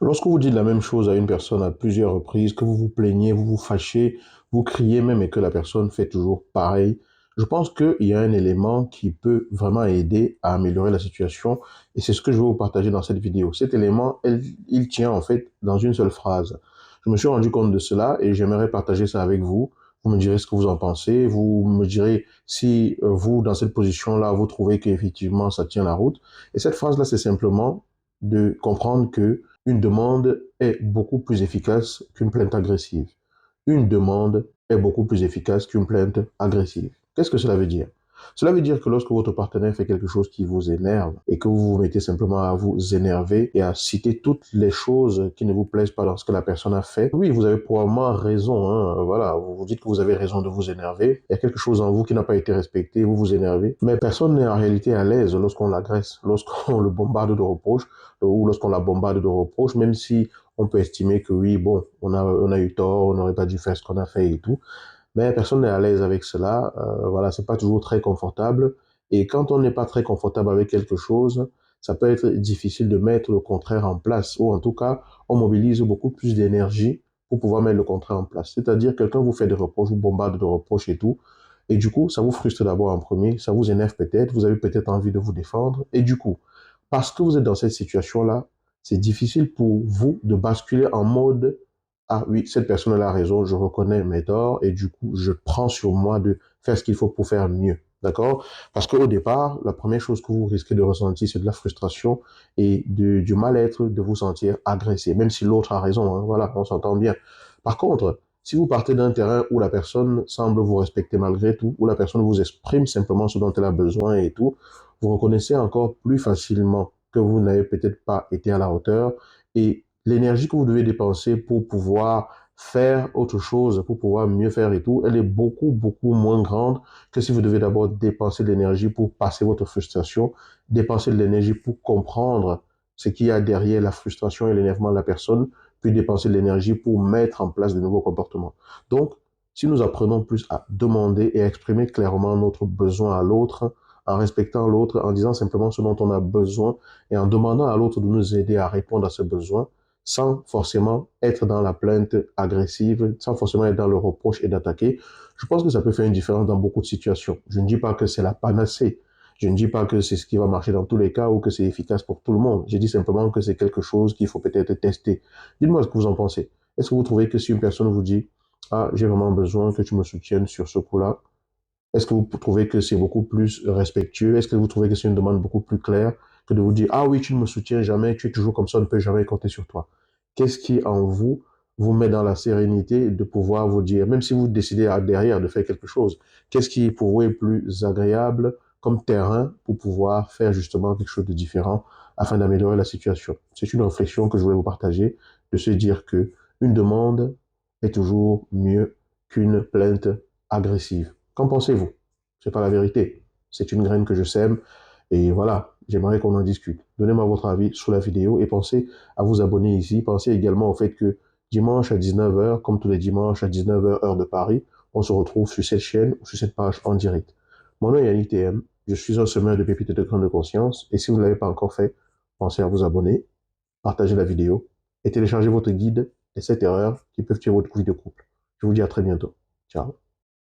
Lorsque vous dites la même chose à une personne à plusieurs reprises, que vous vous plaignez, vous vous fâchez, vous criez même et que la personne fait toujours pareil, je pense qu'il y a un élément qui peut vraiment aider à améliorer la situation et c'est ce que je vais vous partager dans cette vidéo. Cet élément, il tient en fait dans une seule phrase. Je me suis rendu compte de cela et j'aimerais partager ça avec vous. Vous me direz ce que vous en pensez. Vous me direz si vous, dans cette position-là, vous trouvez qu'effectivement ça tient la route. Et cette phrase-là, c'est simplement de comprendre que une demande est beaucoup plus efficace qu'une plainte agressive. Une demande est beaucoup plus efficace qu'une plainte agressive. Qu'est-ce que cela veut dire? Cela veut dire que lorsque votre partenaire fait quelque chose qui vous énerve et que vous vous mettez simplement à vous énerver et à citer toutes les choses qui ne vous plaisent pas dans ce que la personne a fait, oui, vous avez probablement raison, hein, voilà, vous vous dites que vous avez raison de vous énerver, il y a quelque chose en vous qui n'a pas été respecté, vous vous énervez, mais personne n'est en réalité à l'aise lorsqu'on l'agresse, lorsqu'on le bombarde de reproches ou lorsqu'on la bombarde de reproches, même si on peut estimer que oui, bon, on a eu tort, on n'aurait pas dû faire ce qu'on a fait et tout. Mais personne n'est à l'aise avec cela. Voilà, c'est pas toujours très confortable. Et quand on n'est pas très confortable avec quelque chose, ça peut être difficile de mettre le contraire en place. Ou en tout cas, on mobilise beaucoup plus d'énergie pour pouvoir mettre le contraire en place. C'est-à-dire, quelqu'un vous fait des reproches, vous bombarde de reproches et tout. Et du coup, ça vous frustre d'abord en premier, ça vous énerve peut-être, vous avez peut-être envie de vous défendre. Et du coup, parce que vous êtes dans cette situation-là, c'est difficile pour vous de basculer en mode ah oui, cette personne a raison, je reconnais mes torts et du coup, je prends sur moi de faire ce qu'il faut pour faire mieux. D'accord? Parce qu'au départ, la première chose que vous risquez de ressentir, c'est de la frustration et du mal-être de vous sentir agressé, même si l'autre a raison. Hein, voilà, on s'entend bien. Par contre, si vous partez d'un terrain où la personne semble vous respecter malgré tout, où la personne vous exprime simplement ce dont elle a besoin et tout, vous reconnaissez encore plus facilement que vous n'avez peut-être pas été à la hauteur et l'énergie que vous devez dépenser pour pouvoir faire autre chose, pour pouvoir mieux faire et tout, elle est beaucoup, beaucoup moins grande que si vous devez d'abord dépenser de l'énergie pour passer votre frustration, dépenser de l'énergie pour comprendre ce qu'il y a derrière la frustration et l'énervement de la personne, puis dépenser de l'énergie pour mettre en place de nouveaux comportements. Donc, si nous apprenons plus à demander et à exprimer clairement notre besoin à l'autre, en respectant l'autre, en disant simplement ce dont on a besoin et en demandant à l'autre de nous aider à répondre à ce besoin, sans forcément être dans la plainte agressive, sans forcément être dans le reproche et d'attaquer, je pense que ça peut faire une différence dans beaucoup de situations. Je ne dis pas que c'est la panacée. Je ne dis pas que c'est ce qui va marcher dans tous les cas ou que c'est efficace pour tout le monde. Je dis simplement que c'est quelque chose qu'il faut peut-être tester. Dites-moi ce que vous en pensez. Est-ce que vous trouvez que si une personne vous dit, ah, j'ai vraiment besoin que tu me soutiennes sur ce coup-là, est-ce que vous trouvez que c'est beaucoup plus respectueux? Est-ce que vous trouvez que c'est une demande beaucoup plus claire que de vous dire, ah oui, tu ne me soutiens jamais, tu es toujours comme ça, on ne peut jamais compter sur toi? Qu'est-ce qui en vous vous met dans la sérénité de pouvoir vous dire, même si vous décidez derrière de faire quelque chose, qu'est-ce qui pour vous est plus agréable comme terrain pour pouvoir faire justement quelque chose de différent afin d'améliorer la situation? C'est une réflexion que je voulais vous partager, de se dire que une demande est toujours mieux qu'une plainte agressive. Qu'en pensez-vous? C'est pas la vérité. C'est une graine que je sème et voilà, j'aimerais qu'on en discute. Donnez-moi votre avis sous la vidéo et pensez à vous abonner ici. Pensez également au fait que dimanche à 19 heures, comme tous les dimanches à 19 heures heure de Paris, on se retrouve sur cette chaîne ou sur cette page en direct. Mon nom est Yannick TM. Je suis un semeur de pépites et de grains de conscience et si vous ne l'avez pas encore fait, pensez à vous abonner, partagez la vidéo et téléchargez votre guide des 7 erreurs qui peuvent tuer votre vie de couple. Je vous dis à très bientôt. Ciao.